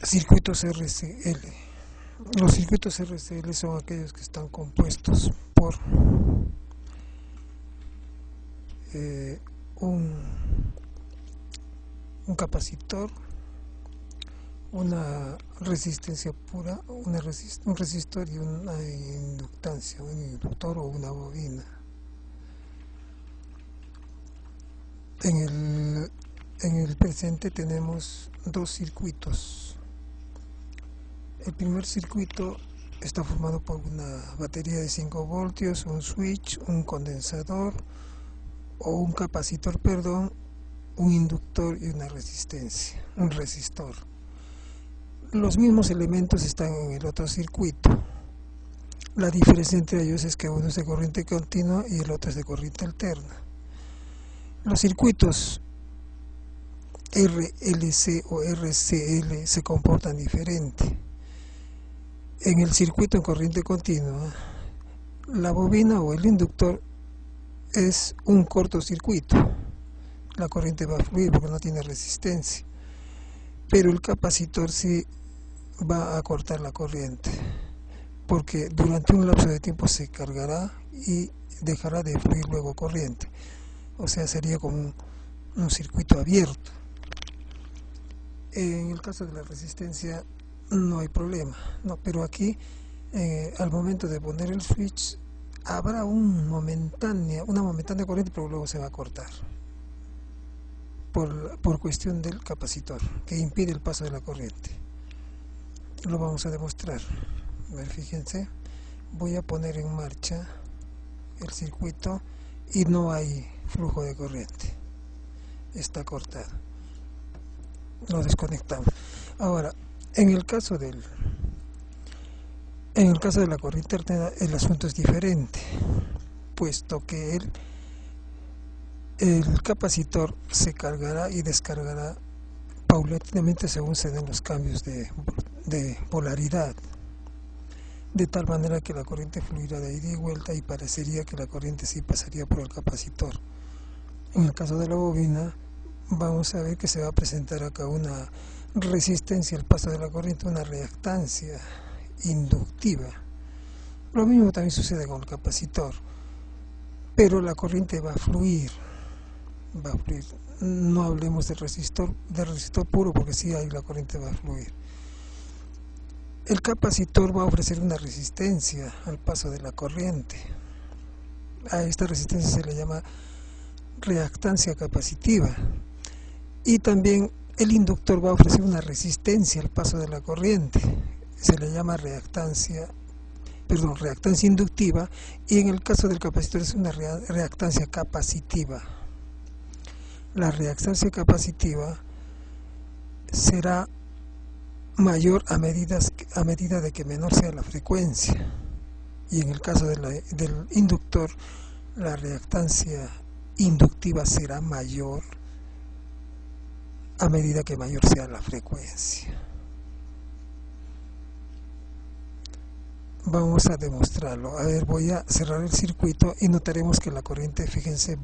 Circuitos RCL. Los circuitos RCL son aquellos que están compuestos por un capacitor, una resistencia pura, un resistor y una inductancia, un inductor o una bobina. En el presente tenemos dos circuitos. El primer circuito está formado por una batería de 5 voltios, un switch, un condensador o un capacitor, un inductor y una resistencia, un resistor. Los mismos elementos están en el otro circuito. La diferencia entre ellos es que uno es de corriente continua y el otro es de corriente alterna. Los circuitos RLC o RCL se comportan diferente. En el circuito en corriente continua, la bobina o el inductor es un cortocircuito. La corriente va a fluir porque no tiene resistencia. Pero el capacitor sí va a cortar la corriente, porque durante un lapso de tiempo se cargará y dejará de fluir luego corriente. O sea, sería como un circuito abierto. En el caso de la resistencia no hay problema, no, pero aquí al momento de poner el switch habrá una momentánea corriente, pero luego se va a cortar por cuestión del capacitor que impide el paso de la corriente. Lo vamos a demostrar. A ver, fíjense, voy a poner en marcha el circuito y no hay flujo de corriente, está cortado. Lo desconectamos. Ahora, en el caso de la corriente alterna, el asunto es diferente, puesto que el capacitor se cargará y descargará paulatinamente según se den los cambios de polaridad, de tal manera que la corriente fluirá de ida y vuelta y parecería que la corriente sí pasaría por el capacitor. En el caso de la bobina, vamos a ver que se va a presentar acá una resistencia al paso de la corriente, una reactancia inductiva. Lo mismo también sucede con el capacitor, pero la corriente va a fluir. No hablemos de resistor puro, porque sí ahí la corriente va a fluir. El capacitor va a ofrecer una resistencia al paso de la corriente. A esta resistencia se le llama reactancia capacitiva. Y también el inductor va a ofrecer una resistencia al paso de la corriente. Se le llama reactancia inductiva, y en el caso del capacitor es una reactancia capacitiva. La reactancia capacitiva será mayor a medida de que menor sea la frecuencia, y en el caso del inductor la reactancia inductiva será mayor a medida que mayor sea la frecuencia. Vamos a demostrarlo. A ver, voy a cerrar el circuito y notaremos que la corriente, fíjense,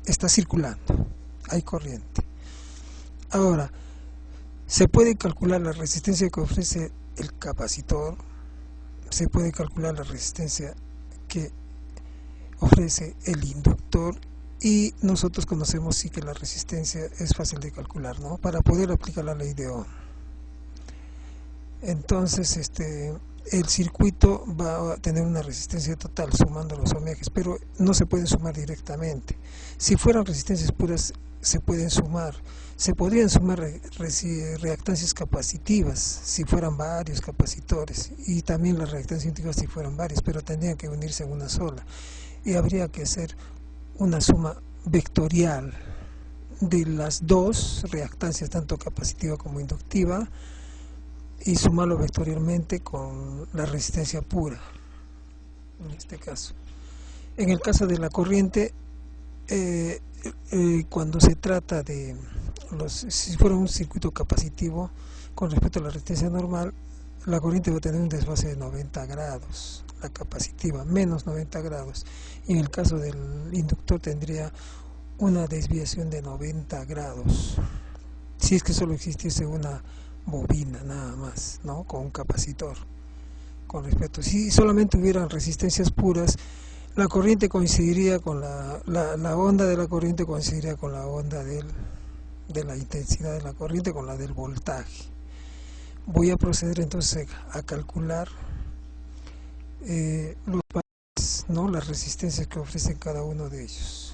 está circulando, hay corriente. Ahora, se puede calcular la resistencia que ofrece el capacitor, se puede calcular la resistencia que ofrece el inductor, y nosotros conocemos sí que la resistencia es fácil de calcular, ¿no?, para poder aplicar la ley de Ohm. Entonces el circuito va a tener una resistencia total sumando los ohmiajes, pero no se puede sumar directamente. Si fueran resistencias puras se podrían sumar reactancias capacitivas si fueran varios capacitores, y también las reactancias inductivas si fueran varias, pero tendrían que unirse en una sola, y habría que hacer una suma vectorial de las dos reactancias, tanto capacitiva como inductiva, y sumarlo vectorialmente con la resistencia pura, en este caso. En el caso de la corriente, cuando se trata de si fuera un circuito capacitivo con respecto a la resistencia normal, la corriente va a tener un desfase de 90 grados, la capacitiva, menos 90 grados, y en el caso del inductor tendría una desviación de 90 grados, si es que solo existiese una bobina nada más, ¿no? Con un capacitor. Con respecto, si solamente hubieran resistencias puras, la corriente coincidiría con la onda de la corriente coincidiría con la onda de la intensidad de la corriente, con la del voltaje. Voy a proceder entonces a calcular los valores, ¿no? Las resistencias que ofrecen cada uno de ellos.